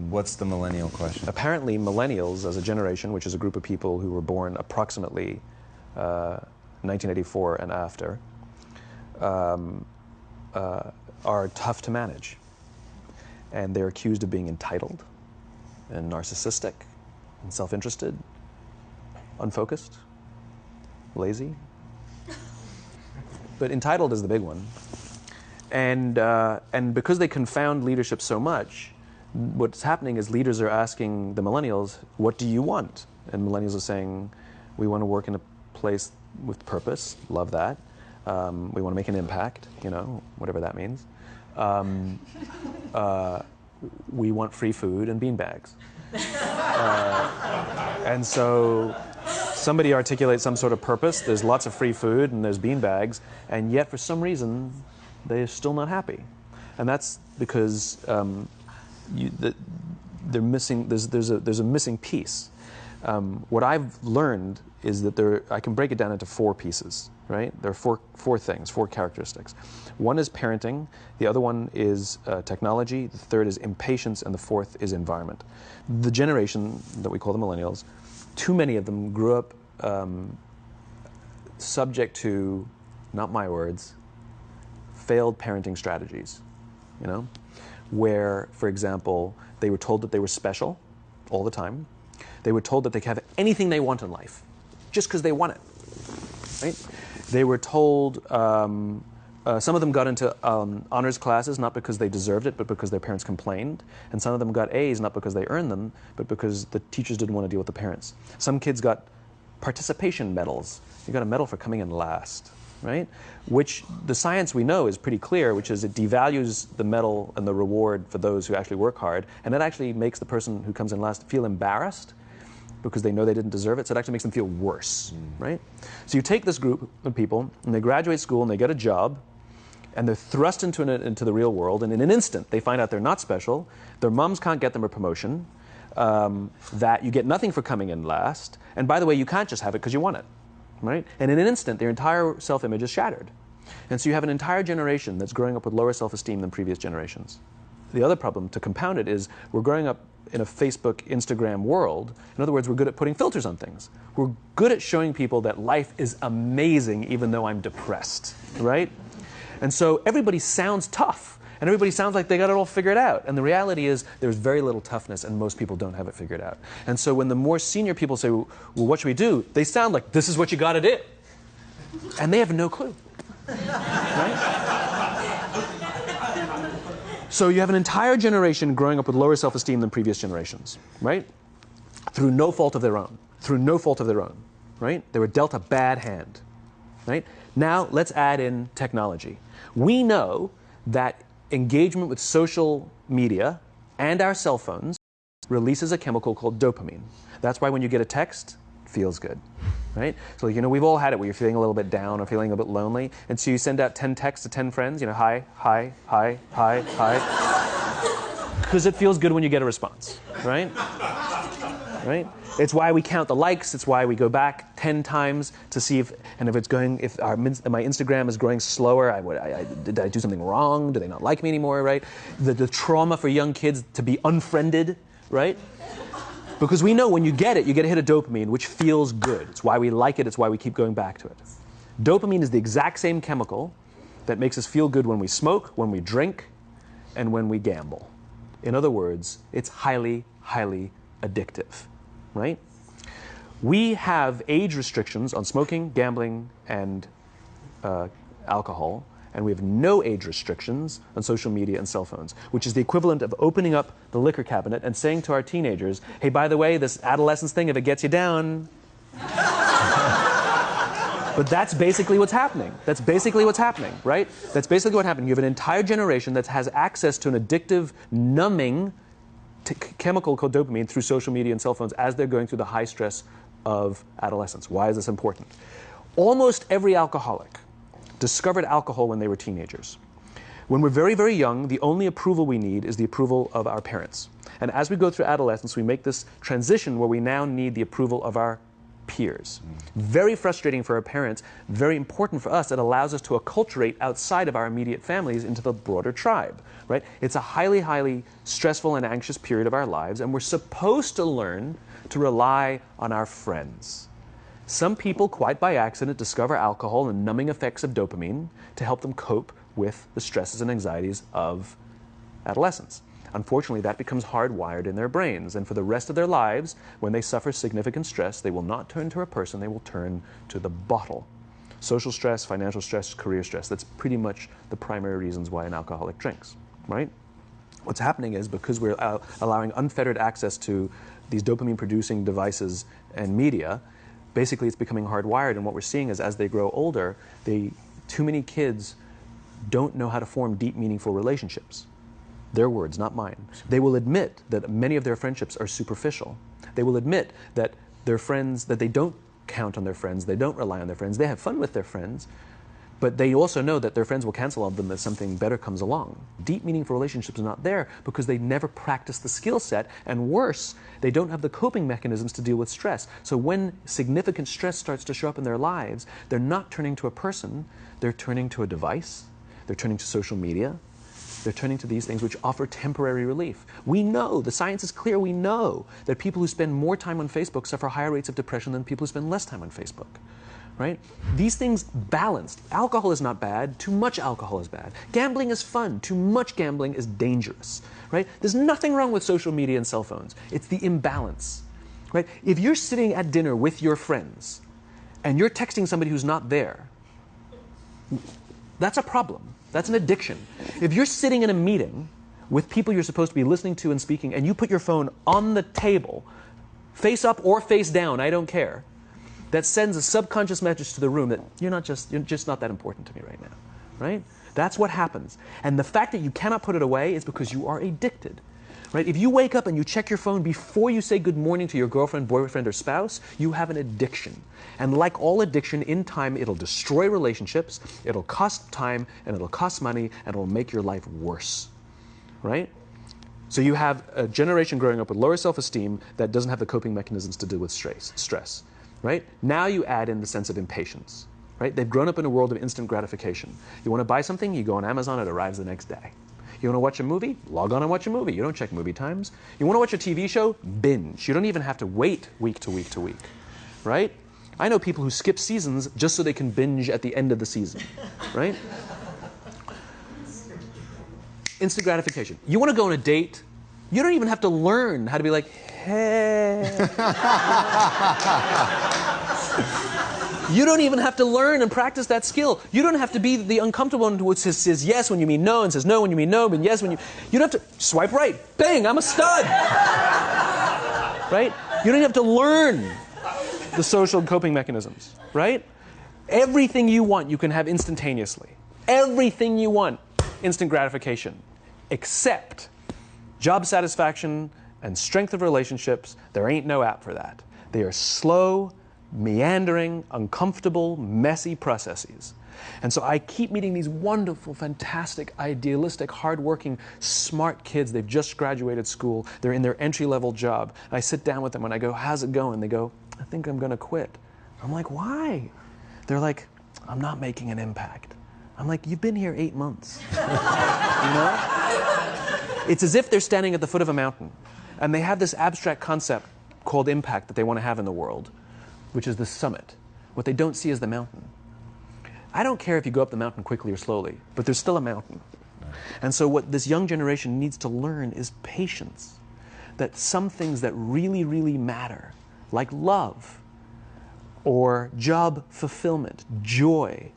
What's the millennial question? Apparently, millennials as a generation, which is a group of people who were born approximately 1984 and after, are tough to manage. And they're accused of being entitled and narcissistic and self-interested, unfocused, lazy. But entitled is the big one. And because they confound leadership so much, what's happening is leaders are asking the millennials, what do you want? And millennials are saying, we want to work in a place with purpose, love that. We want to make an impact, you know, whatever that means. We want free food and beanbags. And so somebody articulates some sort of purpose, there's lots of free food and there's beanbags, and yet for some reason they're still not happy. And that's because they're missing, there's a missing piece. What I've learned is that I can break it down into 4 pieces, right? There are four things, 4 characteristics. One is parenting, the other one is technology, the third is impatience, and the fourth is environment. The generation that we call the millennials, too many of them grew up subject to, not my words, failed parenting strategies, you know? Where, for example, they were told that they were special all the time. They were told that they could have anything they want in life, just because they want it, right? They were told, some of them got into honors classes, not because they deserved it, but because their parents complained. And some of them got A's, not because they earned them, but because the teachers didn't want to deal with the parents. Some kids got participation medals. You got a medal for coming in last, right? Which the science we know is pretty clear, which is it devalues the medal and the reward for those who actually work hard. And it actually makes the person who comes in last feel embarrassed because they know they didn't deserve it, so it actually makes them feel worse, right? So you take this group of people, and they graduate school, and they get a job, and they're thrust into the real world, and in an instant, they find out they're not special, their moms can't get them a promotion, that you get nothing for coming in last, and by the way, you can't just have it because you want it, right? And in an instant, their entire self-image is shattered. And so you have an entire generation that's growing up with lower self-esteem than previous generations. The other problem, to compound it, is we're growing up in a Facebook, Instagram world. In other words, we're good at putting filters on things. We're good at showing people that life is amazing even though I'm depressed, right? And so everybody sounds tough, and everybody sounds like they got it all figured out. And the reality is there's very little toughness, and most people don't have it figured out. And so when the more senior people say, well, what should we do? They sound like, this is what you got to do. And they have no clue, right? So you have an entire generation growing up with lower self-esteem than previous generations, right? Through no fault of their own. Through no fault of their own, right? They were dealt a bad hand, right? Now let's add in technology. We know that engagement with social media and our cell phones releases a chemical called dopamine. That's why when you get a text, it feels good, right? So, you know, we've all had it where you're feeling a little bit down or feeling a bit lonely, and so you send out 10 texts to 10 friends, you know, hi, hi, hi, hi, hi, because it feels good when you get a response, right? Right? It's why we count the likes. It's why we go back 10 times to see if my Instagram is growing slower, did I do something wrong? Do they not like me anymore, right? The trauma for young kids to be unfriended, right? Because we know when you get it, you get a hit of dopamine, which feels good. It's why we like it. It's why we keep going back to it. Dopamine is the exact same chemical that makes us feel good when we smoke, when we drink, and when we gamble. In other words, it's highly, highly addictive, right? We have age restrictions on smoking, gambling, and alcohol, and we have no age restrictions on social media and cell phones, which is the equivalent of opening up the liquor cabinet and saying to our teenagers, hey, by the way, this adolescence thing, if it gets you down. But that's basically what's happening. That's basically what's happening, right? That's basically what happened. You have an entire generation that has access to an addictive, numbing chemical called dopamine through social media and cell phones as they're going through the high stress of adolescence. Why is this important? Almost every alcoholic discovered alcohol when they were teenagers. When we're very, very young, the only approval we need is the approval of our parents. And as we go through adolescence, we make this transition where we now need the approval of our peers. Very frustrating for our parents, very important for us. It allows us to acculturate outside of our immediate families into the broader tribe, right? It's a highly, highly stressful and anxious period of our lives, and we're supposed to learn to rely on our friends. Some people, quite by accident, discover alcohol and numbing effects of dopamine to help them cope with the stresses and anxieties of adolescence. Unfortunately, that becomes hardwired in their brains, and for the rest of their lives, when they suffer significant stress, they will not turn to a person, they will turn to the bottle. Social stress, financial stress, career stress, that's pretty much the primary reasons why an alcoholic drinks, right? What's happening is because we're allowing unfettered access to these dopamine-producing devices and media, basically it's becoming hardwired, and what we're seeing is as they grow older, too many kids don't know how to form deep, meaningful relationships. Their words, not mine. They will admit that many of their friendships are superficial. They will admit that their friends, that they don't count on their friends, they don't rely on their friends, they have fun with their friends, but they also know that their friends will cancel on them if something better comes along. Deep, meaningful relationships are not there because they never practice the skill set, and worse, they don't have the coping mechanisms to deal with stress. So when significant stress starts to show up in their lives, they're not turning to a person, they're turning to a device, they're turning to social media, they're turning to these things which offer temporary relief. We know, the science is clear, we know that people who spend more time on Facebook suffer higher rates of depression than people who spend less time on Facebook, right? These things balanced. Alcohol is not bad, too much alcohol is bad. Gambling is fun, too much gambling is dangerous, right? There's nothing wrong with social media and cell phones. It's the imbalance, right? If you're sitting at dinner with your friends and you're texting somebody who's not there, that's a problem. That's an addiction. If you're sitting in a meeting with people you're supposed to be listening to and speaking, and you put your phone on the table, face up or face down, I don't care, that sends a subconscious message to the room that you're just not that important to me right now, right? That's what happens. And the fact that you cannot put it away is because you are addicted. Right? If you wake up and you check your phone before you say good morning to your girlfriend, boyfriend, or spouse, you have an addiction. And like all addiction, in time, it'll destroy relationships, it'll cost time, and it'll cost money, and it'll make your life worse. Right? So you have a generation growing up with lower self-esteem that doesn't have the coping mechanisms to deal with stress. Right? Now you add in the sense of impatience. Right? They've grown up in a world of instant gratification. You want to buy something, you go on Amazon, it arrives the next day. You want to watch a movie? Log on and watch a movie. You don't check movie times. You want to watch a TV show? Binge. You don't even have to wait week to week to week, right? I know people who skip seasons just so they can binge at the end of the season, right? Instant gratification. You want to go on a date? You don't even have to learn how to be like, hey. You don't even have to learn and practice that skill. You don't have to be the uncomfortable one who says yes when you mean no and says no when you mean no, but yes when you... You don't have to swipe right. Bang, I'm a stud. Right? You don't have to learn the social coping mechanisms, right? Everything you want, you can have instantaneously. Everything you want, instant gratification. Except job satisfaction and strength of relationships, there ain't no app for that. They are slow, meandering, uncomfortable, messy processes. And so I keep meeting these wonderful, fantastic, idealistic, hardworking, smart kids. They've just graduated school. They're in their entry-level job. I sit down with them and I go, how's it going? They go, I think I'm going to quit. I'm like, why? They're like, I'm not making an impact. I'm like, you've been here 8 months. You know? It's as if they're standing at the foot of a mountain and they have this abstract concept called impact that they want to have in the world, which is the summit. What they don't see is the mountain. I don't care if you go up the mountain quickly or slowly, but there's still a mountain. And so what this young generation needs to learn is patience. That some things that really, really matter, like love, or job fulfillment, joy,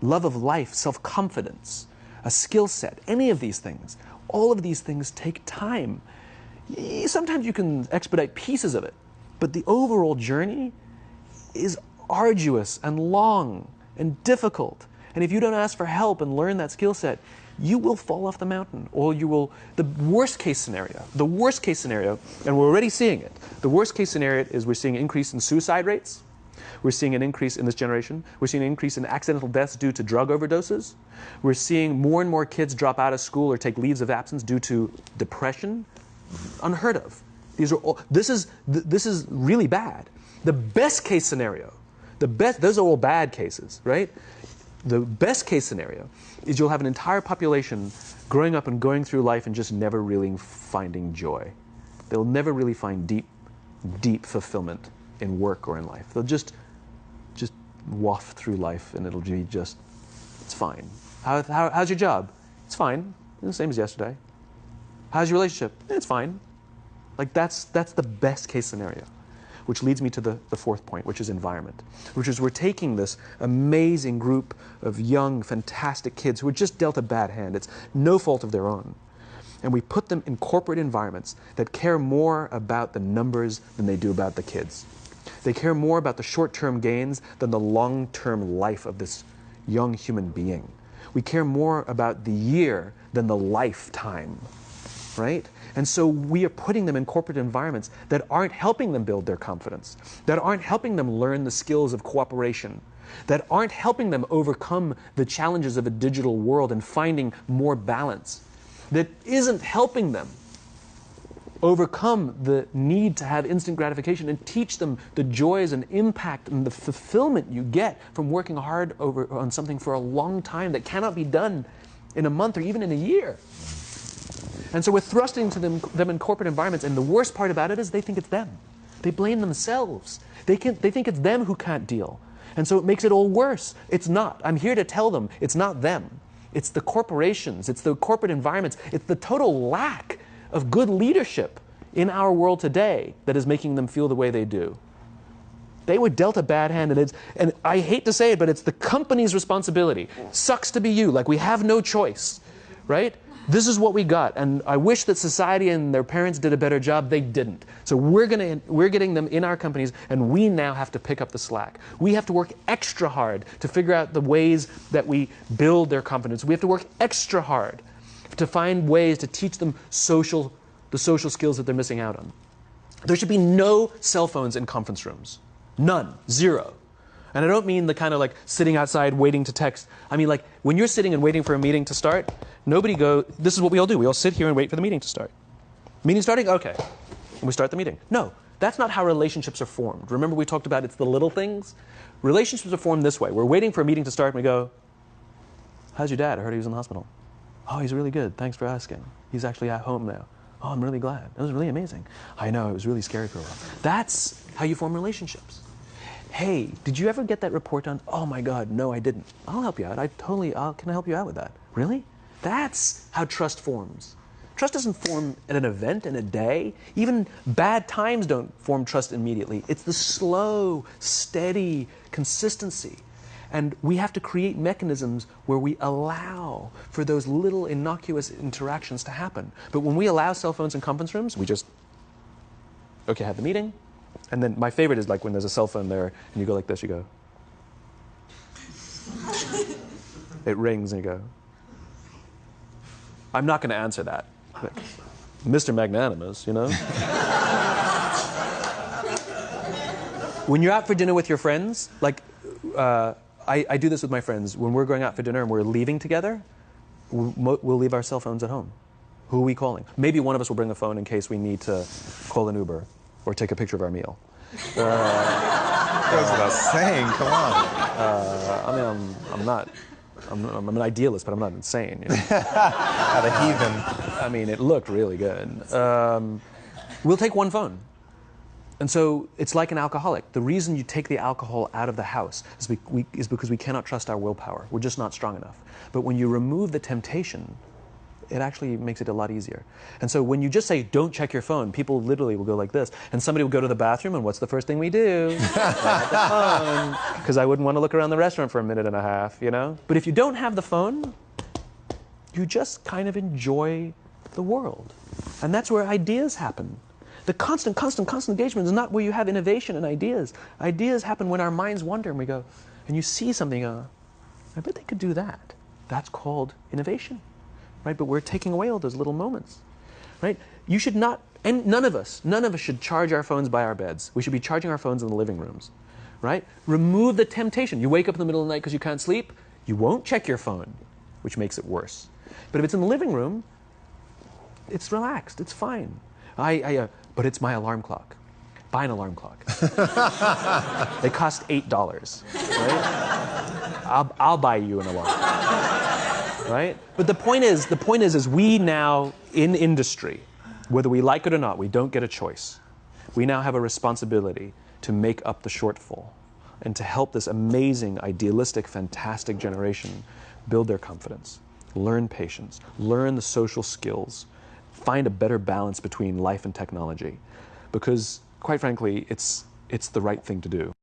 love of life, self-confidence, a skill set, any of these things, all of these things take time. Sometimes you can expedite pieces of it, but the overall journey is arduous and long and difficult. And if you don't ask for help and learn that skill set, you will fall off the mountain, or you will, the worst case scenario, and we're already seeing it, the worst case scenario is we're seeing an increase in suicide rates, we're seeing an increase in this generation, we're seeing an increase in accidental deaths due to drug overdoses, we're seeing more and more kids drop out of school or take leaves of absence due to depression, unheard of. These are all, this is really bad. The best case scenario, those are all bad cases, right? The best case scenario is you'll have an entire population growing up and going through life and just never really finding joy. They'll never really find deep fulfillment in work or in life. They'll just waft through life and it'll be just, it's fine. How's your job? It's fine. The same as yesterday. How's your relationship? It's fine. Like that's the best case scenario. Which leads me to the fourth point, which is environment. Which is we're taking this amazing group of young, fantastic kids who were just dealt a bad hand. It's no fault of their own. And we put them in corporate environments that care more about the numbers than they do about the kids. They care more about the short-term gains than the long-term life of this young human being. We care more about the year than the lifetime, right? And so we are putting them in corporate environments that aren't helping them build their confidence, that aren't helping them learn the skills of cooperation, that aren't helping them overcome the challenges of a digital world and finding more balance, that isn't helping them overcome the need to have instant gratification and teach them the joys and impact and the fulfillment you get from working hard on something for a long time that cannot be done in a month or even in a year. And so we're thrusting to them in corporate environments, and the worst part about it is they think it's them. They blame themselves. They think it's them who can't deal. And so it makes it all worse. It's not. I'm here to tell them it's not them. It's the corporations. It's the corporate environments. It's the total lack of good leadership in our world today that is making them feel the way they do. They were dealt a bad hand, and I hate to say it, but it's the company's responsibility. Sucks to be you. Like, we have no choice, right? This is what we got, and I wish that society and their parents did a better job. They didn't. So we're getting them in our companies, and we now have to pick up the slack. We have to work extra hard to figure out the ways that we build their confidence. We have to work extra hard to find ways to teach them the social skills that they're missing out on. There should be no cell phones in conference rooms. None. Zero. And I don't mean the kind of like sitting outside waiting to text. I mean like when you're sitting and waiting for a meeting to start, this is what we all do. We all sit here and wait for the meeting to start. Meeting starting? Okay. And we start the meeting. No, that's not how relationships are formed. Remember we talked about it's the little things? Relationships are formed this way. We're waiting for a meeting to start and we go, how's your dad? I heard he was in the hospital. Oh, he's really good. Thanks for asking. He's actually at home now. Oh, I'm really glad. That was really amazing. I know, it was really scary for a while. That's how you form relationships. Hey, did you ever get that report done? Oh my God, no, I didn't. I'll help you out. Can I help you out with that? Really? That's how trust forms. Trust doesn't form at an event in a day. Even bad times don't form trust immediately. It's the slow, steady consistency. And we have to create mechanisms where we allow for those little innocuous interactions to happen. But when we allow cell phones in conference rooms, we just, okay, have the meeting. And then my favorite is like when there's a cell phone there and you go like this, you go. It rings and you go. I'm not going to answer that. Like, Mr. Magnanimous, you know? When you're out for dinner with your friends, like, I do this with my friends. When we're going out for dinner and we're leaving together, we'll leave our cell phones at home. Who are we calling? Maybe one of us will bring a phone in case we need to call an Uber or take a picture of our meal. That goes without saying, come on. I'm an idealist, but I'm not insane. You know? Not a heathen. I mean, it looked really good. We'll take one phone. And so it's like an alcoholic. The reason you take the alcohol out of the house is because we cannot trust our willpower. We're just not strong enough. But when you remove the temptation, it actually makes it a lot easier. And so when you just say, don't check your phone, people literally will go like this. And somebody will go to the bathroom, and what's the first thing we do? Grab the phone. Because I wouldn't want to look around the restaurant for a minute and a half, you know? But if you don't have the phone, you just kind of enjoy the world. And that's where ideas happen. The constant engagement is not where you have innovation and ideas. Ideas happen when our minds wander and we go, and you see something, I bet they could do that. That's called innovation, right? But we're taking away all those little moments, right? You should not, and none of us should charge our phones by our beds. We should be charging our phones in the living rooms, right? Remove the temptation. You wake up in the middle of the night because you can't sleep, you won't check your phone, which makes it worse. But if it's in the living room, it's relaxed, it's fine. But it's my alarm clock. buy an alarm clock. They cost $8, right? I'll buy you an alarm, right? But the point is we now in industry, whether we like it or not, we don't get a choice. We now have a responsibility to make up the shortfall and to help this amazing, idealistic, fantastic generation build their confidence, learn patience, learn the social skills, find a better balance between life and technology. Because, quite frankly, it's the right thing to do.